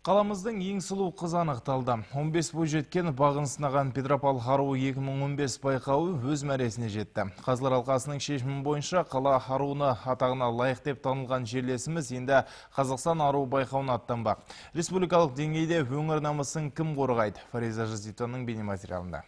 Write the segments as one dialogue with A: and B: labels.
A: Қаламыздың ең сұлу қыз анықталды. 15 бойжеткен бағын сынаған Петропавл аруы 2015 байқауы өз мәресіне жетті. Қазылар алқасының шешімі бойынша қала аруыны атағына лайық деп танылған жерлесіміз енді Қазақстан аруы байқауына аттанбақ. Республикалық деңгейде өңір намысын кім қорғайды? Фариза Жазитованың бейнематериалында.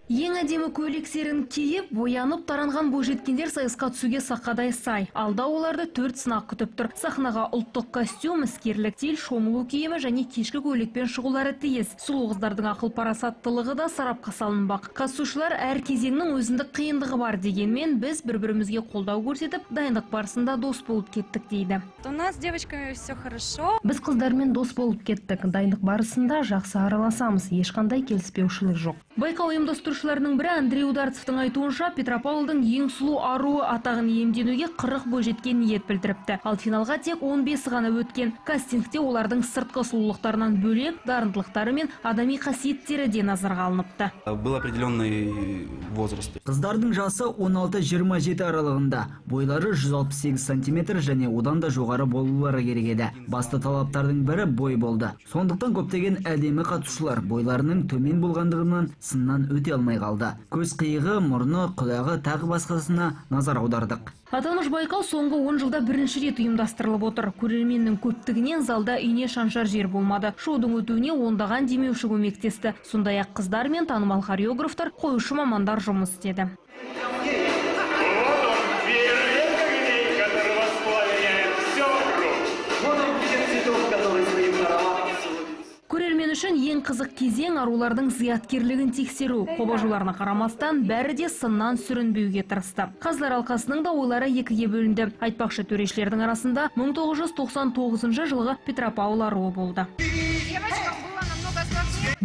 B: Ең әдемі көйлектерін киіп, боянып таранған бойжеткендер сайысқа түсуге сақадай сай. Алда оларды 4 сынақ күтіп тұр. Сахнаға ұлттық костюм, іскерлік стиль, шомылу киімі және кешкі көйлекпен шығулары тиіс. Сұлу қыздардың ақыл парасаттылығы да сарапқа салынбақ. Қатысушылар әр кезеңнің өзіндік қиындығы бар дегенмен, біз бір-бірімізге қолдау көрсетіп, дайындық барысында дос болып кеттік дейді.
C: У нас с девочками все хорошо.
B: Біз қыздармен дос болып кеттік. Дайындық барысында жақсы араласамыз, ешқандай келіспеушілік жоқ. Байқау ұйымдастырушыларының бірі Андрей Ударцевтың айтуынша, Петропавлдың ең сұлу аруы атағын иемденуге 40 бойжеткен ниет білдіріпті. Ал финалға тек 15 ғана өткен. Кастингте олардың сыртқы сұлулықтарынан бөлек дарындылықтары мен адами қасиеттері де назарға алыныпты.
D: Был определенный возраст.
E: Қыздардың жасы 16-27 аралығында, бойлары 168 сантиметр және одан да жоғары болулары керек еді. Басты талаптардың бірі бой болды. Сондықтан көптеген әдемі қатысушылар бойларының төмен болғандығынан сыннан өте алмай қалды. Көз қиығы, мұрны, құлағы тағы басқасына назар аудардық.
B: Аталмыш байқау соңғы 10 жылда бірінші рет ұйымдастырылып отыр. Көрерменнің көптігінен залда үйне шаншар жер болмады. Шоудың өтуіне ондаған демеуші көмектесті. Сондай-ақ қыздар мен танымал хореографтар, қоюшы мамандар жұмыс істеді. Көрермен үшін ең қызық кезең арулардың зияткерлігін тексеру. Қобажуларына қарамастан бәрі де сыннан сүрінбеуге тырысты. Қазылар алқасының да ойлары екіге бөлінді. Айтпақшы, төрешілердің арасында 1999 жылғы Петропавл аруы болды.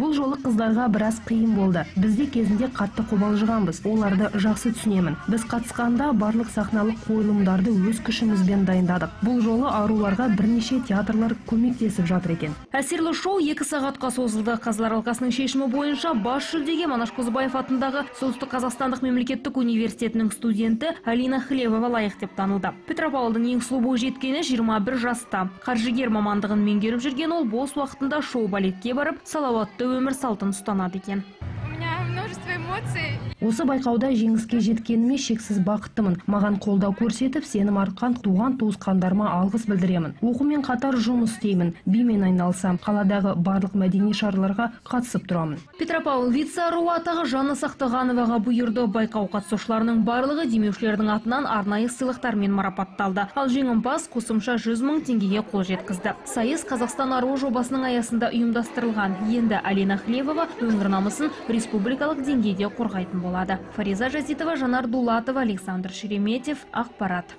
B: Бұл жолы қыздарға біраз қиын болды. Бізде кезінде қатты қобалжығанбыз. Оларды жақсы түсінемін. Біз қатысқанда барлық сахналық қойылымдарды өз күшімізбен дайындадық. Бұл жолы аруларға бірнеше театрлар көмектесіп жатыр екен. Әсерлі шоу 2 сағатқа созылды. Қазылар алқасының шешімі бойынша бас жүлдеге Манаш Қозыбаев атындағы Солтүстік Қазақстандық мемлекеттік университетінің студенті Алина Хлевова лайық деп танылды. Петропавлдың ең сұлу бойжеткені 21 жаста. Қаржыгер мамандығын меңгеріп жүрген ол бос уақытында шоу-балетке барып, салауатты өмір салтын ұстанады екен. Осы байқауда жеңіске жеткеніме шексіз бақыттымын. Маған қолдау көрсетіп, сенім артқан туған туысқандарыма алғыс білдіремін. Оқумен қатар жұмыс істеймін, бимен айналысам, қаладағы барлық мәдени шараларға қатысып тұрамын. Петропавл вице-аруы атағы Жанна Сақтағановаға бұйырды. Байқау қатысушыларының барлығы демеушілердің атынан арнайы сыйлықтармен марапатталды. Ал жеңімпаз қосымша 100 000 теңгеге қол жеткізді. Сайыс Қазақстан аруы жобасының аясында ұйымдастырылған. Енді Алина Хлевова өңір намысын республикалық деңгейде қорғайтын болады. Фариза Жазитова, Жанар Дулатова, Александр Шереметьев, Ақпарат.